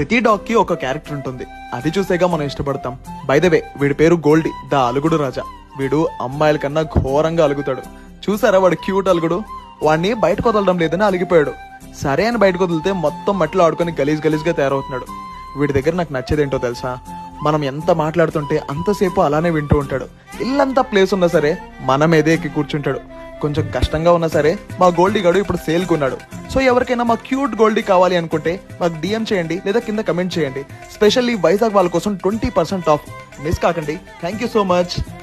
ప్రతి డాగ్ కి ఒక క్యారెక్టర్ ఉంటుంది. అది చూసేగా మనం ఇష్టపడతాం. బై ద వే, వీడి పేరు గోల్డీ ద అలుగుడు రాజా. వీడు అమ్మాయిల కన్నా ఘోరంగా అలుగుతాడు. చూసారా వాడు క్యూట్ అలుగుడు? వాడిని బయటకు వదలడం లేదని అలిగిపోయాడు. సరే అని బయటకు వదిలితే మొత్తం మట్టిలో ఆడుకొని గలీజ్ గా తయారవుతున్నాడు. వీడి దగ్గర నాకు నచ్చేదేంటో తెలుసా? మనం ఎంత మాట్లాడుతుంటే అంతసేపు అలానే వింటూ ఉంటాడు. ఇల్లంతా ప్లేస్ ఉన్నా సరే మన మీదే ఎక్కి కూర్చుంటాడు. కొంచెం కష్టంగా ఉన్నా సరే మా గోల్డీ గడు ఇప్పుడు సేల్ కొన్నాడు. సో ఎవరికైనా మా క్యూట్ గోల్డీ కావాలి అనుకుంటే మాకు DM చేయండి లేదా కింద కమెంట్ చేయండి. స్పెషల్లీ వైజాగ్ వాళ్ళ కోసం 20% ఆఫ్. మిస్ కాకండి. Thank you so much.